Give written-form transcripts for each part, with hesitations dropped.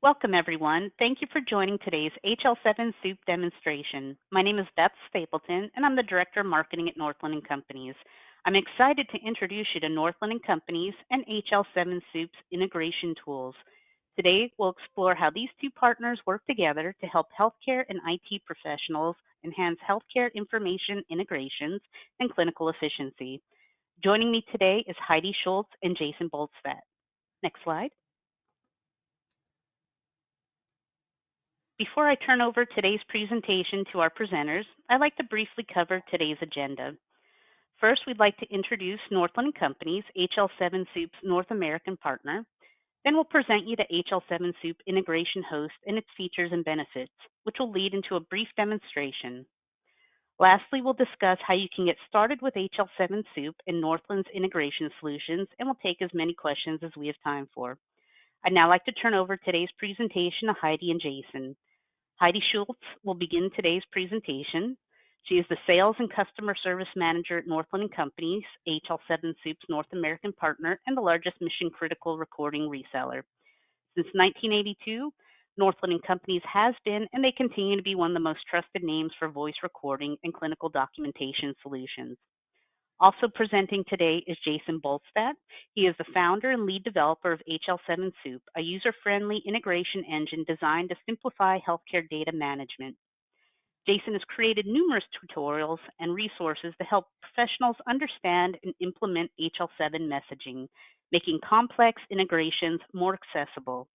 Welcome, everyone. Thank you for joining today's HL7 Soup demonstration. My name is Beth Stapleton, and I'm the Director of Marketing at Northland & Companies. I'm excited to introduce you to Northland & Companies and HL7 Soup's integration tools. Today, we'll explore how these two partners work together to help healthcare and IT professionals enhance healthcare information integrations and clinical efficiency. Joining me today is Heidi Schultz and Jason Bolstad. Next slide. Before I turn over today's presentation to our presenters, I'd like to briefly cover today's agenda. First, we'd like to introduce Northland Companies, HL7 Soup's North American partner. Then we'll present you the HL7 Soup Integration Host and its features and benefits, which will lead into a brief demonstration. Lastly, we'll discuss how you can get started with HL7 Soup and Northland's integration solutions, and we'll take as many questions as we have time for. I'd now like to turn over today's presentation to Heidi and Jason. Heidi Schultz will begin today's presentation. She is the Sales and Customer Service Manager at Northland Companies, HL7 Soup's North American partner and the largest mission-critical recording reseller. Since 1982, Northland Companies has been and they continue to be one of the most trusted names for voice recording and clinical documentation solutions. Also presenting today is Jason Bolstad. He is the founder and lead developer of HL7 Soup, a user-friendly integration engine designed to simplify healthcare data management. Jason has created numerous tutorials and resources to help professionals understand and implement HL7 messaging, making complex integrations more accessible.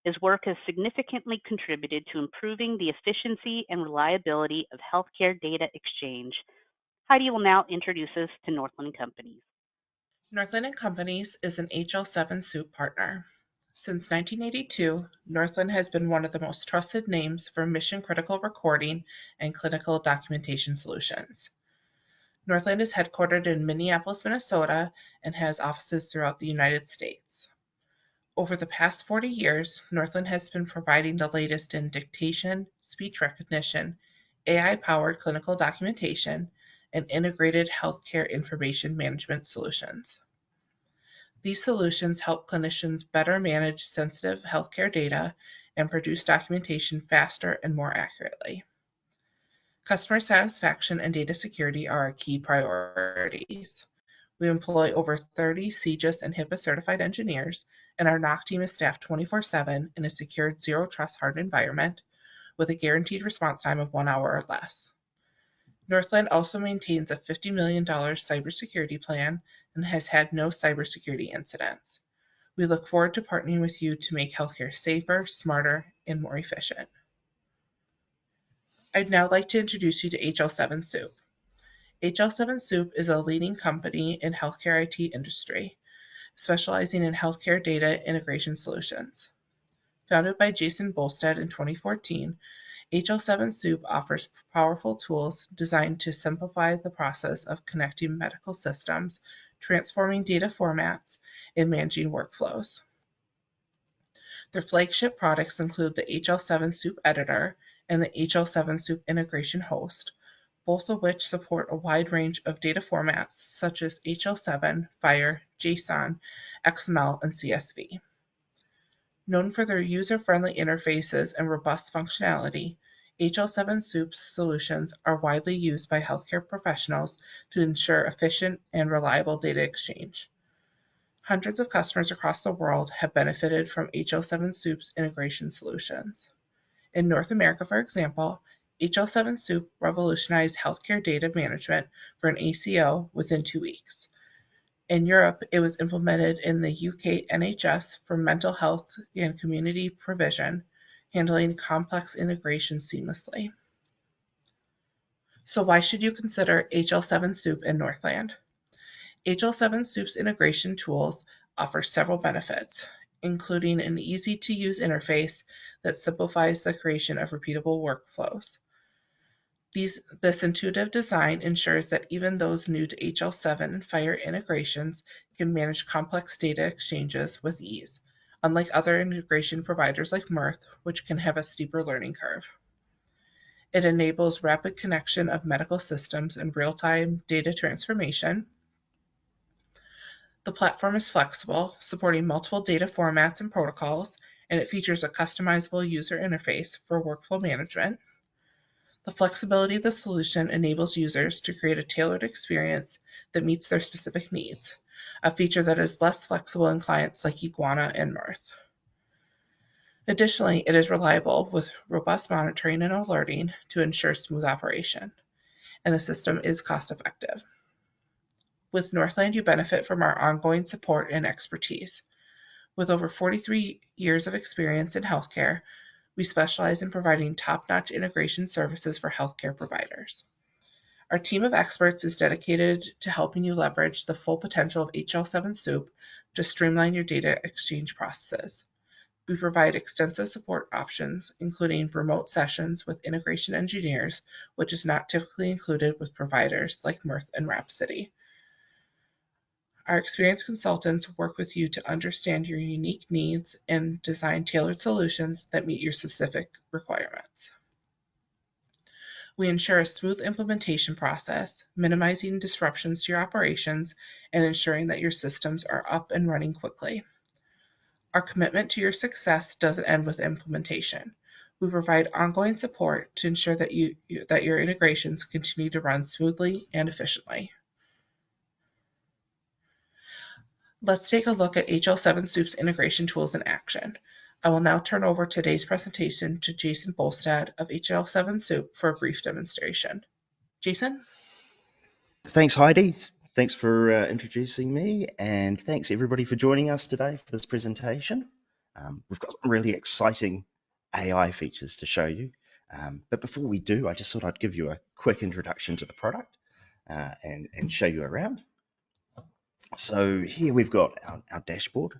His work has significantly contributed to improving the efficiency and reliability of healthcare data exchange. Heidi will now introduce us to Northland Companies. Northland & Companies is an HL7 Soup partner. Since 1982, Northland has been one of the most trusted names for mission-critical recording and clinical documentation solutions. Northland is headquartered in Minneapolis, Minnesota, and has offices throughout the United States. Over the past 40 years, Northland has been providing the latest in dictation, speech recognition, AI-powered clinical documentation, and integrated healthcare information management solutions. These solutions help clinicians better manage sensitive healthcare data and produce documentation faster and more accurately. Customer satisfaction and data security are our key priorities. We employ over 30 CJIS and HIPAA certified engineers, and our NOC team is staffed 24/7 in a secured zero trust hardened environment with a guaranteed response time of 1 hour or less. Northland also maintains a $50 million cybersecurity plan and has had no cybersecurity incidents. We look forward to partnering with you to make healthcare safer, smarter, and more efficient. I'd now like to introduce you to HL7 Soup. HL7 Soup is a leading company in healthcare IT industry, specializing in healthcare data integration solutions. Founded by Jason Bolstad in 2014, HL7 Soup offers powerful tools designed to simplify the process of connecting medical systems, transforming data formats, and managing workflows. Their flagship products include the HL7 Soup Editor and the HL7 Soup Integration Host, both of which support a wide range of data formats such as HL7, FHIR, JSON, XML, and CSV. Known for their user-friendly interfaces and robust functionality, HL7 Soup's solutions are widely used by healthcare professionals to ensure efficient and reliable data exchange. Hundreds of customers across the world have benefited from HL7 Soup's integration solutions. In North America, for example, HL7 Soup revolutionized healthcare data management for an ACO within 2 weeks. In Europe, it was implemented in the UK NHS for mental health and community provision, handling complex integrations seamlessly. So why should you consider HL7 Soup and Northland? HL7 Soup's integration tools offer several benefits, including an easy-to-use interface that simplifies the creation of repeatable workflows. This intuitive design ensures that even those new to HL7 and FHIR integrations can manage complex data exchanges with ease, unlike other integration providers like Mirth, which can have a steeper learning curve. It enables rapid connection of medical systems and real-time data transformation. The platform is flexible, supporting multiple data formats and protocols, and it features a customizable user interface for workflow management. The flexibility of the solution enables users to create a tailored experience that meets their specific needs, a feature that is less flexible in clients like Iguana and Mirth. Additionally, it is reliable with robust monitoring and alerting to ensure smooth operation, and the system is cost-effective. With Northland, you benefit from our ongoing support and expertise. With over 43 years of experience in healthcare, we specialize in providing top-notch integration services for healthcare providers. Our team of experts is dedicated to helping you leverage the full potential of HL7 Soup to streamline your data exchange processes. We provide extensive support options, including remote sessions with integration engineers, which is not typically included with providers like Mirth and Rhapsody. Our experienced consultants work with you to understand your unique needs and design tailored solutions that meet your specific requirements. We ensure a smooth implementation process, minimizing disruptions to your operations and ensuring that your systems are up and running quickly. Our commitment to your success doesn't end with implementation. We provide ongoing support to ensure that your integrations continue to run smoothly and efficiently. Let's take a look at HL7 Soup's integration tools in action. I will now turn over today's presentation to Jason Bolstad of HL7 Soup for a brief demonstration. Jason? Thanks, Heidi. Thanks for introducing me, and thanks everybody for joining us today for this presentation. We've got some really exciting AI features to show you, but before we do, I just thought I'd give you a quick introduction to the product and show you around. So here we've got our dashboard.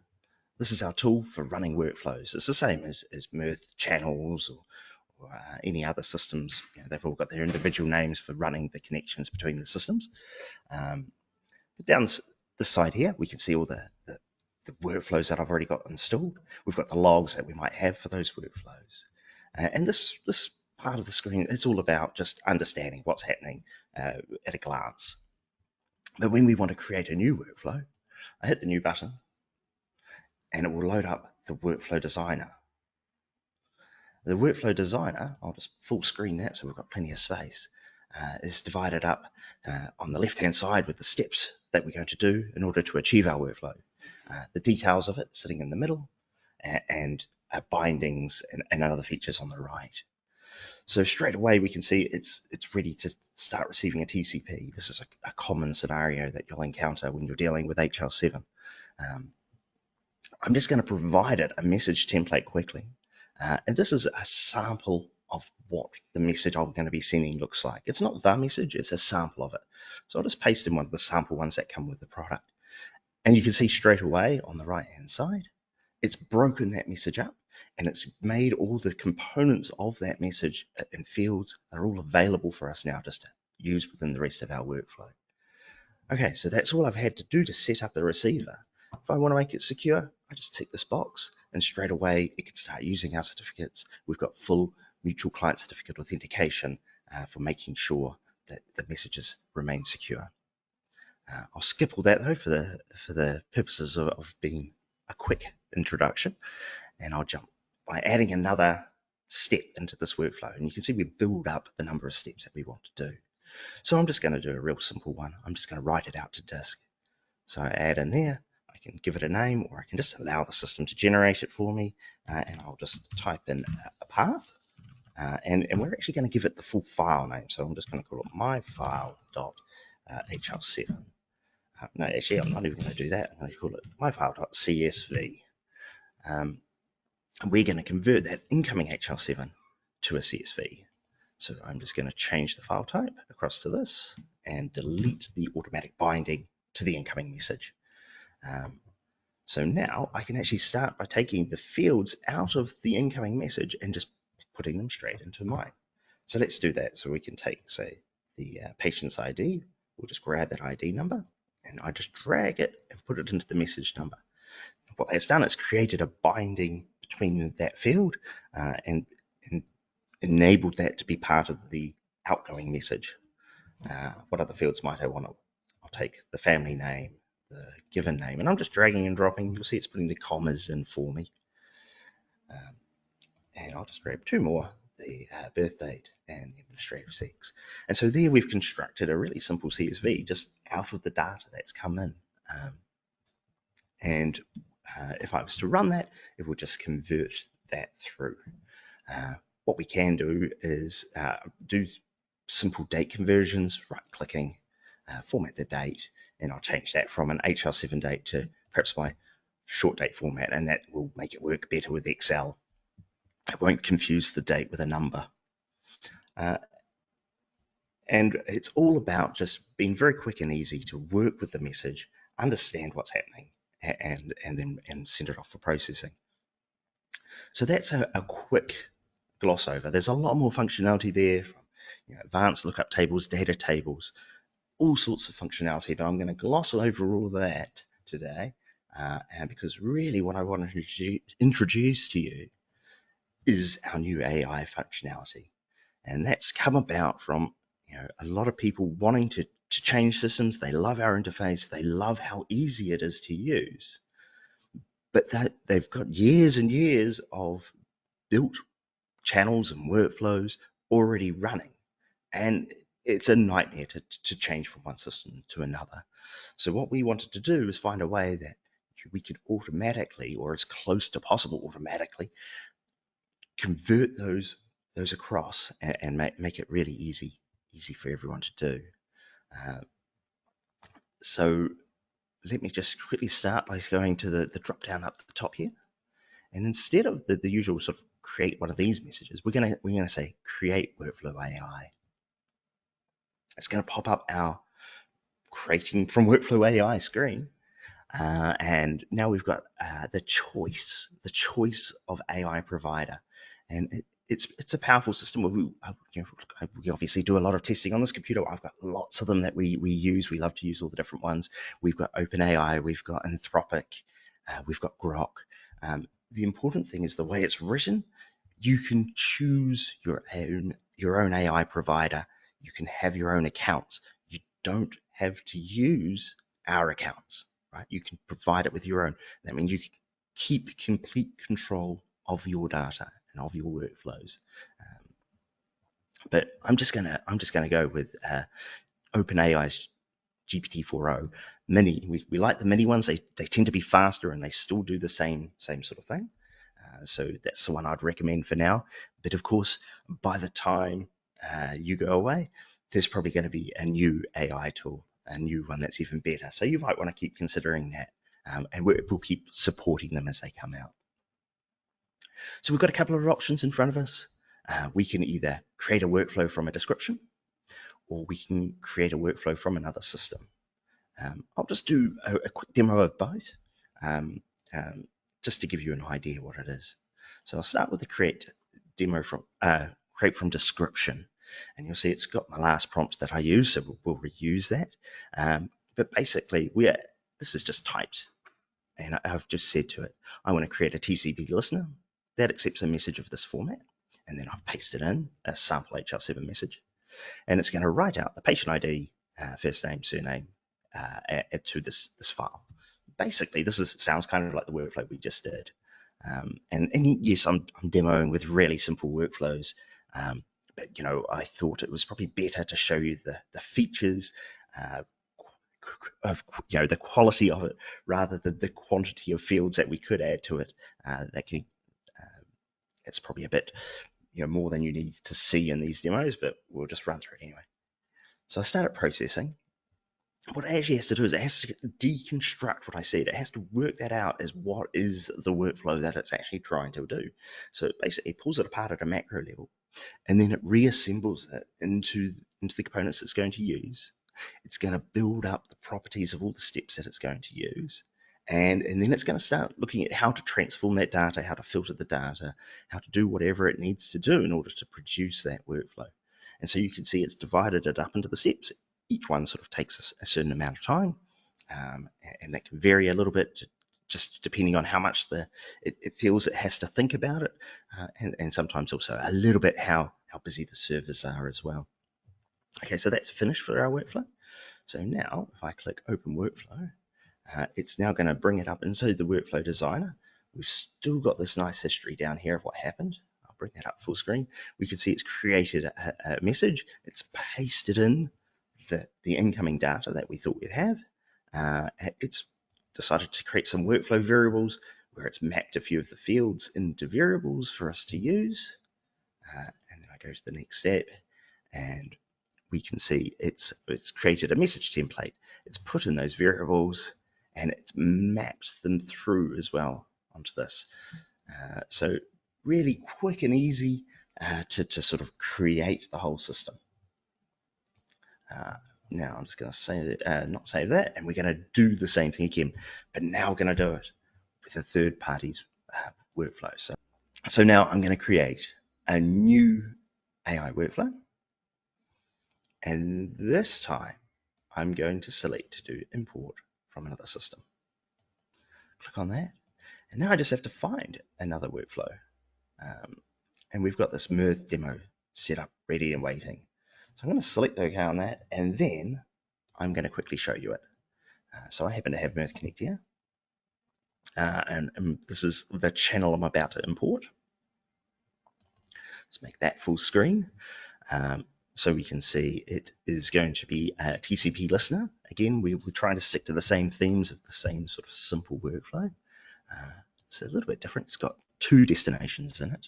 This is our tool for running workflows. It's the same as Mirth channels or any other systems. They've all got their individual names for running the connections between the systems. But down this side here, we can see all the workflows that I've already got installed. We've got the logs that we might have for those workflows. And this part of the screen, it's all about just understanding what's happening at a glance. But when we want to create a new workflow, I hit the new button and it will load up the workflow designer. The workflow designer, I'll just full screen that so we've got plenty of space, is divided up on the left hand side with the steps that we're going to do in order to achieve our workflow. The details of it sitting in the middle, and bindings and other features on the right. So straight away we can see it's ready to start receiving a TCP. This is a common scenario that you'll encounter when you're dealing with HL7. I'm just going to provide it a message template quickly. And this is a sample of what the message I'm going to be sending looks like. It's not the message, it's a sample of it. So I'll just paste in one of the sample ones that come with the product. And you can see straight away on the right hand side, it's broken that message up and it's made all the components of that message in fields. They're all available for us now just to use within the rest of our workflow. Okay, so that's all I've had to do to set up the receiver. If I want to make it secure, I just tick this box and straight away it can start using our certificates. We've got full mutual client certificate authentication for making sure that the messages remain secure. I'll skip all that though for the purposes of being a quick introduction, and I'll jump by adding another step into this workflow. And you can see we build up the number of steps that we want to do. So I'm just going to do a real simple one. I'm just going to write it out to disk. So I add in there, I can give it a name, or I can just allow the system to generate it for me, and I'll just type in a path. And we're actually going to give it the full file name. So I'm just going to call it myfile.hl7. No, actually, I'm not even going to do that. I'm going to call it myfile.csv. And we're going to convert that incoming HL7 to a CSV. So I'm just going to change the file type across to this and delete the automatic binding to the incoming message. So now I can actually start by taking the fields out of the incoming message and just putting them straight into mine. So let's do that. So we can take, say, the patient's ID. We'll just grab that ID number and I just drag it and put it into the message number. What that's done is created a binding between that field and enabled that to be part of the outgoing message. What other fields might I want to? I'll take the family name, the given name, and I'm just dragging and dropping. You'll see it's putting the commas in for me. And I'll just grab two more, the birth date and the administrative sex. And so there we've constructed a really simple CSV just out of the data that's come in. And if I was to run that, it will just convert that through. What we can do is do simple date conversions, right-clicking, format the date, and I'll change that from an HL7 date to perhaps my short date format, and that will make it work better with Excel. It won't confuse the date with a number. And it's all about just being very quick and easy to work with the message, understand what's happening, and then send it off for processing. So that's a quick gloss over. There's a lot more functionality there, from advanced lookup tables, data tables, all sorts of functionality, but I'm going to gloss over all that today, and because really what I want to introduce to you is our new AI functionality. And that's come about from a lot of people wanting to change systems. They love our interface. They love how easy it is to use. But they've got years and years of built channels and workflows already running. And it's a nightmare to change from one system to another. So what we wanted to do is find a way that we could automatically, or as close to possible automatically, convert those across and make it really easy for everyone to do. So let me just quickly start by going to the drop down up at the top here. And instead of the usual sort of create one of these messages, we're gonna say create workflow AI. It's gonna pop up our creating from workflow AI screen. And now we've got the choice of AI provider. And it's a powerful system. We obviously do a lot of testing on this computer. I've got lots of them that we use. We love to use all the different ones. We've got OpenAI, we've got Anthropic, we've got Grok. The important thing is the way it's written. You can choose your own AI provider. You can have your own accounts. You don't have to use our accounts, right? You can provide it with your own. That means you keep complete control of your data and of your workflows. But I'm just gonna go with OpenAI's GPT-4o Mini. We like the mini ones. They tend to be faster and they still do the same sort of thing. So that's the one I'd recommend for now. But of course, by the time you go away, there's probably going to be a new AI tool, a new one that's even better. So you might want to keep considering that, and we'll keep supporting them as they come out. So we've got a couple of options in front of us. We can either create a workflow from a description, or we can create a workflow from another system. I'll just do a quick demo of both, just to give you an idea what it is. So I'll start with the create from description, and you'll see it's got my last prompt that I use, so we'll reuse that. But basically, this is just typed, and I've just said to it, I want to create a TCP listener that accepts a message of this format, and then I've pasted in a sample HL7 message, and it's going to write out the patient ID, first name, surname, to this file. Basically, sounds kind of like the workflow we just did. And yes, I'm demoing with really simple workflows, but I thought it was probably better to show you the features of the quality of it rather than the quantity of fields that we could add to it. It's probably a bit more than you need to see in these demos, but we'll just run through it anyway. So I started processing. What it actually has to do is it has to deconstruct what I said. It has to work that out as what is the workflow that it's actually trying to do. So it basically pulls it apart at a macro level, and then it reassembles it into the components it's going to use. It's going to build up the properties of all the steps that it's going to use. And then it's going to start looking at how to transform that data, how to filter the data, how to do whatever it needs to do in order to produce that workflow. And so you can see it's divided it up into the steps. Each one sort of takes a certain amount of time, and that can vary a little bit just depending on how much it feels it has to think about it, and sometimes also a little bit how busy the servers are as well. Okay, so that's finished for our workflow. So now if I click open workflow, it's now going to bring it up inside the workflow designer. we've still got this nice history down here of what happened. I'll bring that up full screen. We can see it's created a message. It's pasted in the incoming data that we thought we'd have. It's decided to create some workflow variables where it's mapped a few of the fields into variables for us to use. And then I go to the next step, and we can see it's created a message template. It's put in those variables, and it's mapped them through as well onto this. So really quick and easy to sort of create the whole system. Now I'm just going to not save that, and we're going to do the same thing again, but now we're going to do it with a third party's workflow. So now I'm going to create a new AI workflow, and this time I'm going to select to do import from another system. Click on that, and now I just have to find another workflow. And we've got this Mirth demo set up, ready and waiting. So I'm going to select OK on that, and then I'm going to quickly show you it. So I happen to have Mirth Connect here, and this is the channel I'm about to import. Let's make that full screen. So we can see it is going to be a TCP listener. Again, we're trying to stick to the same themes of the same sort of simple workflow. It's a little bit different. It's got 2 destinations in it.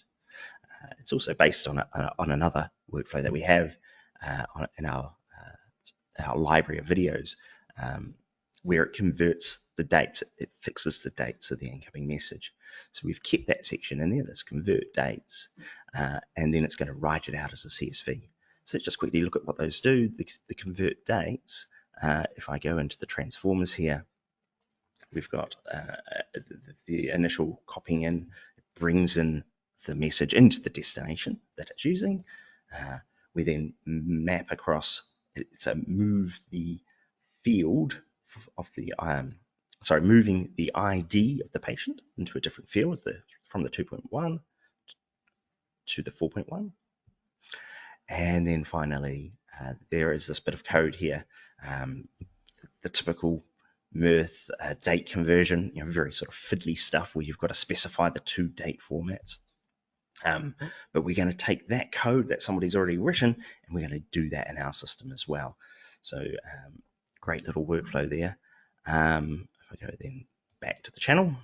It's also based on another workflow that we have in our library of videos, where it converts the dates. It fixes the dates of the incoming message. So we've kept that section in there. That's convert dates, and then it's going to write it out as a CSV. So let's just quickly look at what those do. The convert dates. If I go into the transformers here, we've got the initial copying in. It brings in the message into the destination that it's using. We then map across, so move the field of the, moving the ID of the patient into a different field from the 2.1 to the 4.1. And then finally, there is this bit of code here, the typical Mirth date conversion, very sort of fiddly stuff where you've got to specify the 2 date formats. But we're going to take that code that somebody's already written, and we're going to do that in our system as well. So great little workflow there. If I go then back to the channel,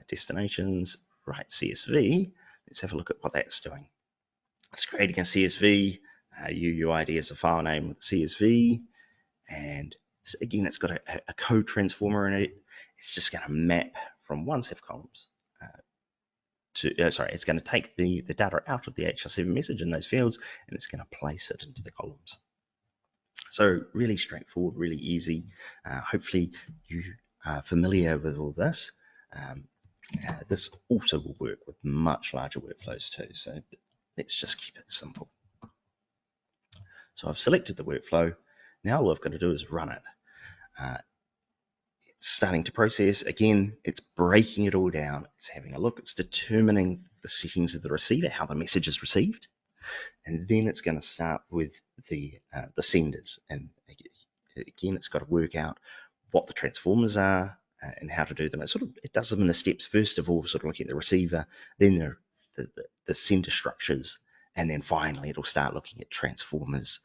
destinations, write CSV, let's have a look at what that's doing. It's creating a CSV, UUID as a file name with CSV, and again, it's got a code transformer in it. It's just going to map from one set of columns it's going to take the data out of the HL7 message in those fields, and it's going to place it into the columns. So really straightforward, really easy. Hopefully you are familiar with all this. This also will work with much larger workflows too. So let's just keep it simple. So I've selected the workflow. Now all I've got to do is run it. It's starting to process. Again, it's breaking it all down. It's having a look. It's determining the settings of the receiver, how the message is received. And then it's going to start with the senders. And again, it's got to work out what the transformers are and how to do them. It does them in the steps. First of all, sort of looking at the receiver, then the sender structures, and then finally it'll start looking at transformers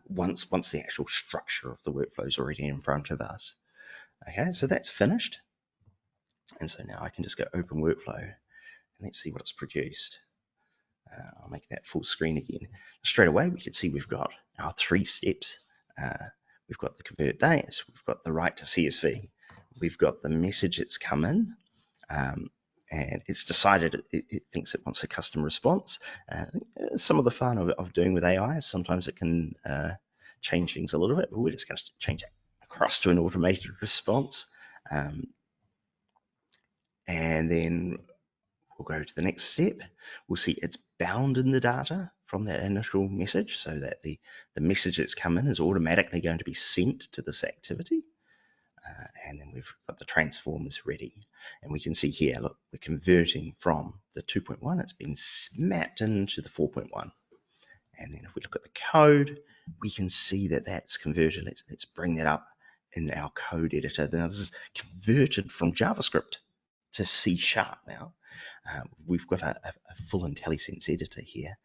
once the actual structure of the workflow is already in front of us. Okay, so that's finished. And so now I can just go open workflow, and let's see what it's produced. I'll make that full screen again. Straight away, we can see we've got our 3 steps. We've got the convert dates, we've got the write to CSV, we've got the message that's come in, and it's decided it thinks it wants a custom response. Some of the fun of doing with AI is sometimes it can change things a little bit, but we're just going to change it across to an automated response. And then we'll go to the next step. We'll see it's bound in the data from that initial message, so that the message that's come in is automatically going to be sent to this activity. And then we've got the transformers ready. And we can see here, look, we're converting from the 2.1. It's been mapped into the 4.1. And then if we look at the code, we can see that that's converted. Let's bring that up in our code editor. Now this is converted from JavaScript to C# now. We've got a full IntelliSense editor here,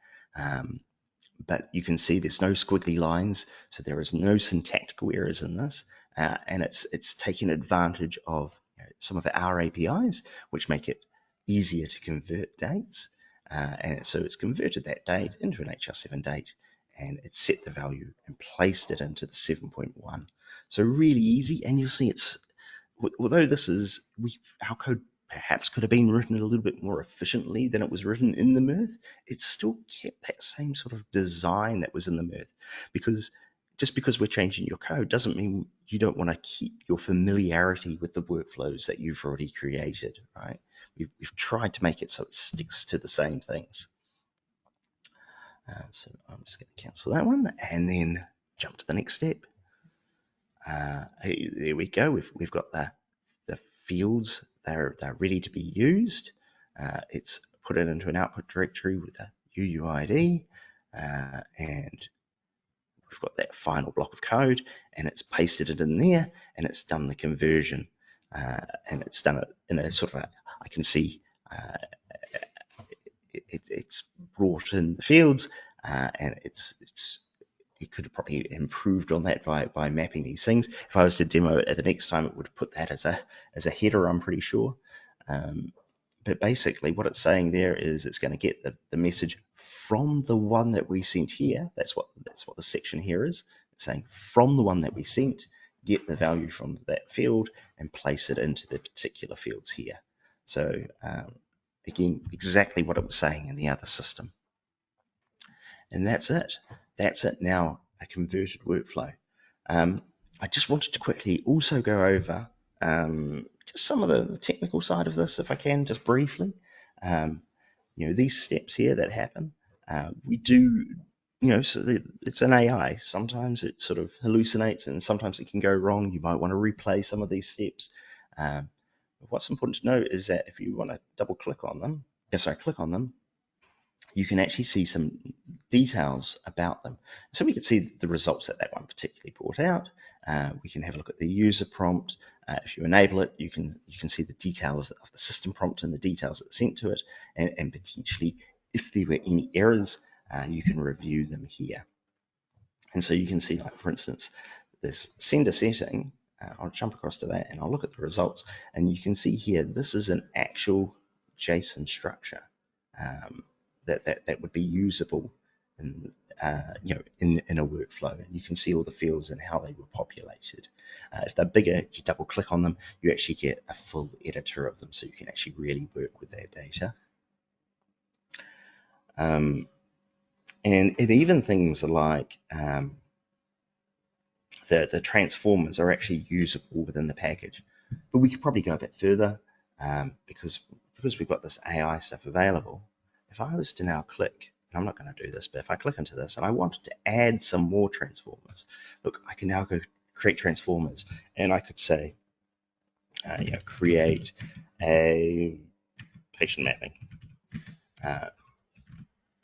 but you can see there's no squiggly lines, so there is no syntactical errors in this, and it's taking advantage of some of our APIs, which make it easier to convert dates, and so it's converted that date into an HL7 date, and it's set the value and placed it into the 7.1. So really easy, and you'll see it's, although this is, our code perhaps could have been written a little bit more efficiently than it was written in the Mirth, it still kept that same sort of design that was in the Mirth. Because just because we're changing your code doesn't mean you don't want to keep your familiarity with the workflows that you've already created, right? We've tried to make it so it sticks to the same things. So I'm just going to cancel that one and then jump to the next step. There we go. We've got the fields. They're ready to be used. It's put it into an output directory with a UUID, and we've got that final block of code, and it's pasted it in there, and it's done the conversion, and it's done it in a sort of I can see it's brought in the fields, and it could have probably improved on that by mapping these things. If I was to demo it at the next time, it would put that as a header, I'm pretty sure. But basically what it's saying there is it's going to get the message from the one that we sent here. That's what the section here is. It's saying from the one that we sent, get the value from that field and place it into the particular fields here. So again, exactly what it was saying in the other system. And that's it. That's it now, a converted workflow. I just wanted to quickly also go over just some of the technical side of this, if I can, just briefly. These steps here that happen, we do, so it's an AI. Sometimes it sort of hallucinates and sometimes it can go wrong. You might want to replay some of these steps. What's important to note is that if you want to click on them, you can actually see some details about them. So we can see the results that one particularly brought out. We can have a look at the user prompt. If you enable it, you can see the detail of the system prompt and the details that's sent to it, and potentially if there were any errors, you can review them here. And so you can see, like for instance, this sender setting. I'll jump across to that and I'll look at the results, and you can see here this is an actual JSON structure. That would be usable in a workflow, and you can see all the fields and how they were populated. If they're bigger, you double click on them, you actually get a full editor of them, so you can actually really work with that data. And even things like the transformers are actually usable within the package, but we could probably go a bit further because we've got this AI stuff available. If I was to now click, and I'm not going to do this, but if I click into this and I wanted to add some more transformers, look, I can now go create transformers, and I could say, create a patient mapping,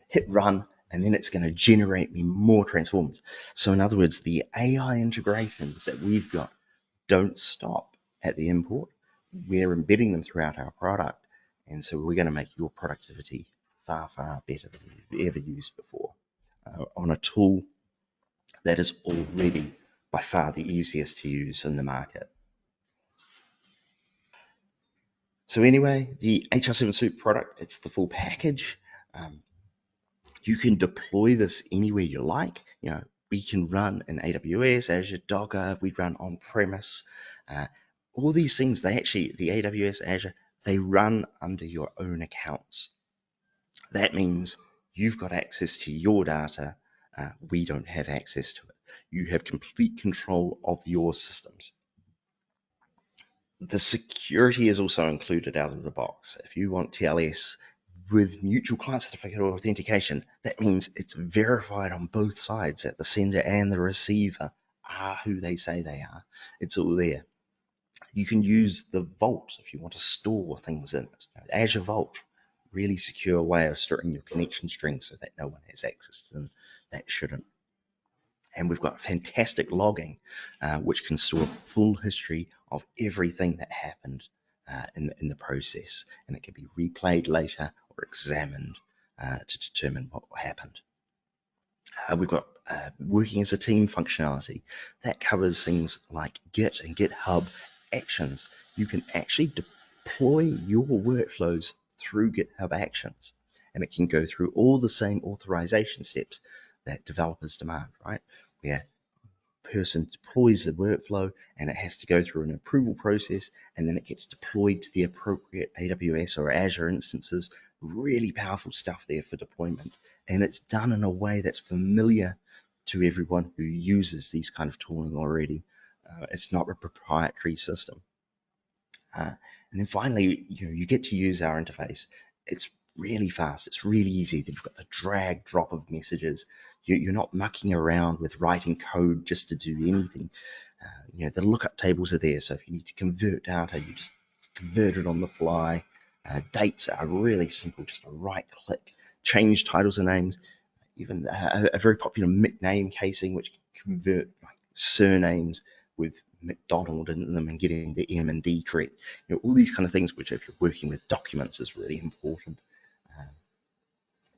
hit run, and then it's going to generate me more transformers. So in other words, the AI integrations that we've got don't stop at the import. We're embedding them throughout our product, and so we're going to make your productivity far, far better than you've ever used before on a tool that is already by far the easiest to use in the market. So anyway, the HL7 Soup product, it's the full package. You can deploy this anywhere you like. We can run in AWS, Azure, Docker. We run on premise. All these things, the AWS, Azure, they run under your own accounts. That means you've got access to your data. We don't have access to it. You have complete control of your systems. The security is also included out of the box. If you want TLS with mutual client certificate authentication, that means it's verified on both sides, that the sender and the receiver are who they say they are. It's all there. You can use the Vault if you want to store things in it. Azure Vault, really secure way of storing your connection strings so that no one has access to them that shouldn't. And we've got fantastic logging, which can store full history of everything that happened in the process, and it can be replayed later or examined to determine what happened. We've got working as a team functionality. That covers things like Git and GitHub Actions. You can actually deploy your workflows through GitHub Actions, and it can go through all the same authorization steps that developers demand, right? Where person deploys the workflow and it has to go through an approval process, and then it gets deployed to the appropriate AWS or Azure instances. Really powerful stuff there for deployment, and it's done in a way that's familiar to everyone who uses these kind of tooling already. It's not a proprietary system. And then finally, you get to use our interface. It's really fast. It's really easy. You've got the drag drop of messages. You're not mucking around with writing code just to do anything. The lookup tables are there. So if you need to convert data, you just convert it on the fly. Dates are really simple. Just a right click. Change titles and names. Even a very popular nickname casing, which can convert like surnames with McDonald in them and getting the M and D correct. All these kind of things, which if you're working with documents is really important.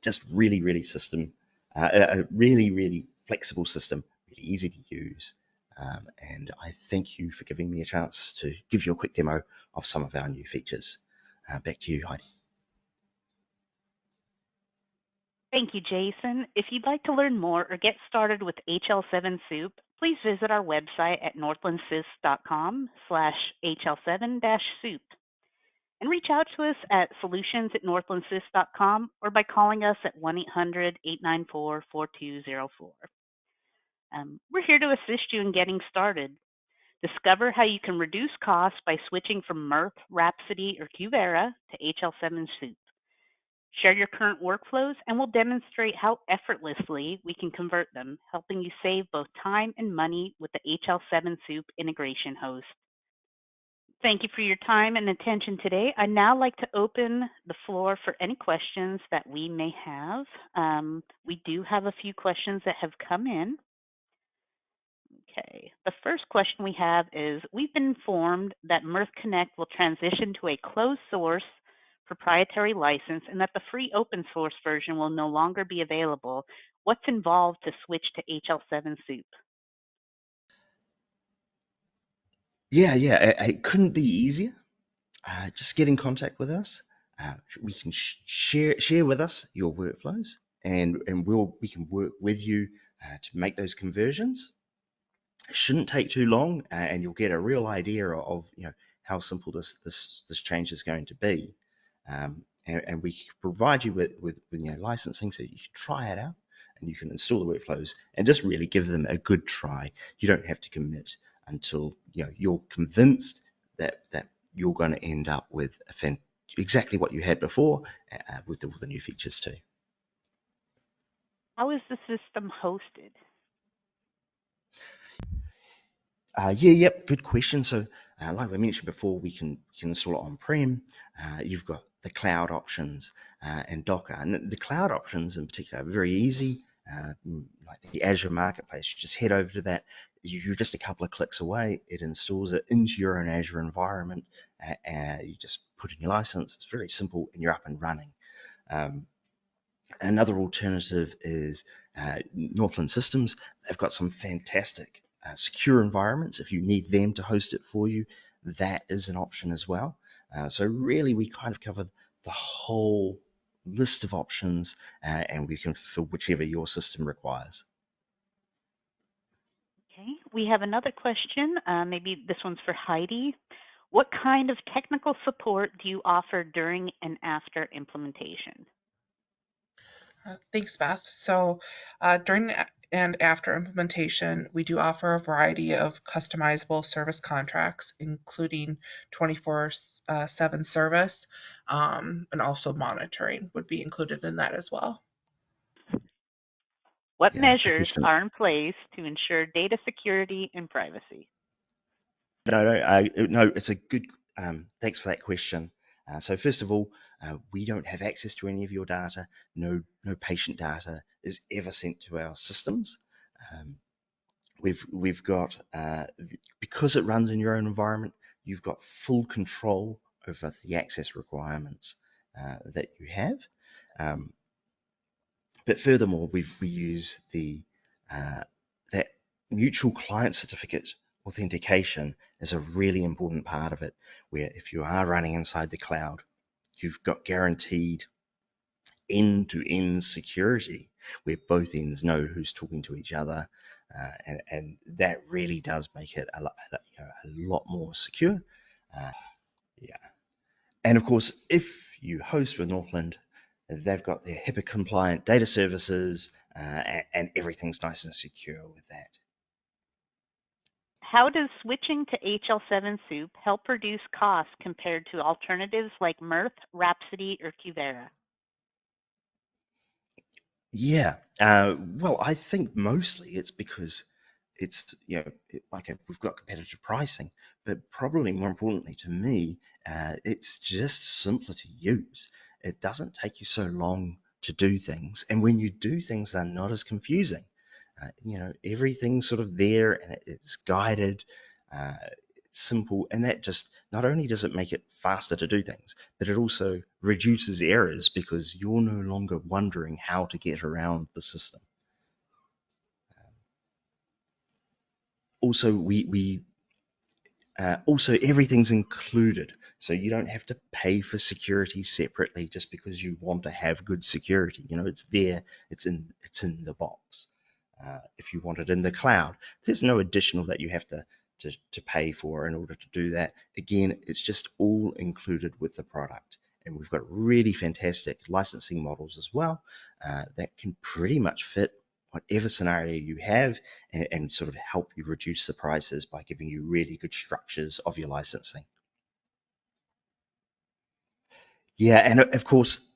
Just really, really a really, really flexible system, really easy to use. And I thank you for giving me a chance to give you a quick demo of some of our new features. Back to you, Heidi. Thank you, Jason. If you'd like to learn more or get started with HL7 Soup, please visit our website at northlandsys.com/HL7-soup and reach out to us at solutions@northlandsys.com or by calling us at 1-800-894-4204. We're here to assist you in getting started. Discover how you can reduce costs by switching from Mirth, Rhapsody, or Cuvera to HL7 Soup. Share your current workflows, and we'll demonstrate how effortlessly we can convert them, helping you save both time and money with the HL7 Soup Integration Host. Thank you for your time and attention today. I'd now like to open the floor for any questions that we may have. We do have a few questions that have come in. Okay, the first question we have is, we've been informed that Mirth Connect will transition to a closed source proprietary license and that the free open source version will no longer be available. What's involved to switch to HL7 Soup? Yeah, it couldn't be easier. Just get in contact with us. We can share with us your workflows, and we can work with you to make those conversions. It shouldn't take too long, and you'll get a real idea of how simple this change is going to be. And we can provide you with licensing, so you can try it out and you can install the workflows and just really give them a good try. You don't have to commit until you're convinced that you're going to end up with exactly what you had before, with all the new features too. How is the system hosted? Good question. So, like I mentioned before, we can install it on-prem. You've got the cloud options and Docker. And the cloud options in particular are very easy. Like the Azure Marketplace, you just head over to that. You're just a couple of clicks away. It installs it into your own Azure environment. You just put in your license. It's very simple, and you're up and running. Another alternative is Northland Systems. They've got some fantastic secure environments. If you need them to host it for you, that is an option as well. So really, we kind of cover the whole list of options, and we can fill whichever your system requires. Okay, we have another question. Maybe this one's for Heidi. What kind of technical support do you offer during and after implementation? Thanks, Beth. So during and after implementation, we do offer a variety of customizable service contracts, including 24/7 service, and also monitoring would be included in that as well. What Yeah, good measures question. are in place to ensure data security and privacy? No, it's a good. Thanks for that question. So first of all, we don't have access to any of your data. No patient data is ever sent to our systems. We've got because it runs in your own environment, you've got full control over the access requirements that you have. But furthermore, we use that mutual client certificate authentication is a really important part of it, where if you are running inside the cloud, you've got guaranteed end-to-end security where both ends know who's talking to each other, and that really does make it a lot more secure. Yeah, and of course, if you host with Northland, they've got their HIPAA compliant data services, and everything's nice and secure with that. How does switching to HL7 Soup help reduce costs compared to alternatives like Mirth, Rhapsody, or Cuvera? Yeah, well, I think mostly it's because it's we've got competitive pricing, but probably more importantly to me, it's just simpler to use. It doesn't take you so long to do things, and when you do things, they're not as confusing. Everything's sort of there, and it's guided. Uh, it's simple, and that just not only does it make it faster to do things, but it also reduces errors because you're no longer wondering how to get around the system. Also, also, everything's included, so you don't have to pay for security separately just because you want to have good security. It's there, it's in the box. If you want it in the cloud, there's no additional that you have to pay for in order to do that. Again, it's just all included with the product. And we've got really fantastic licensing models as well that can pretty much fit whatever scenario you have, and sort of help you reduce the prices by giving you really good structures of your licensing. Yeah, and of course,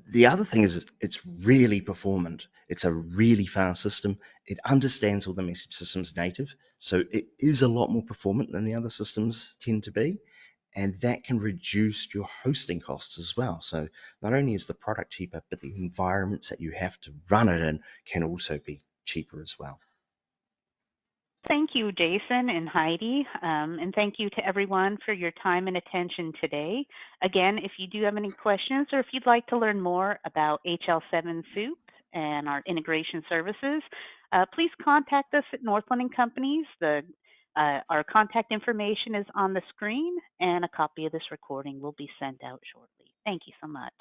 the other thing is it's really performant. It's a really fast system. It understands all the message systems native, so it is a lot more performant than the other systems tend to be, and that can reduce your hosting costs as well. So not only is the product cheaper, but the environments that you have to run it in can also be cheaper as well. Thank you, Jason and Heidi, and thank you to everyone for your time and attention today. Again, if you do have any questions or if you'd like to learn more about HL7 Soup and our integration services, please contact us at Northland and Companies. Our contact information is on the screen, and a copy of this recording will be sent out shortly. Thank you so much.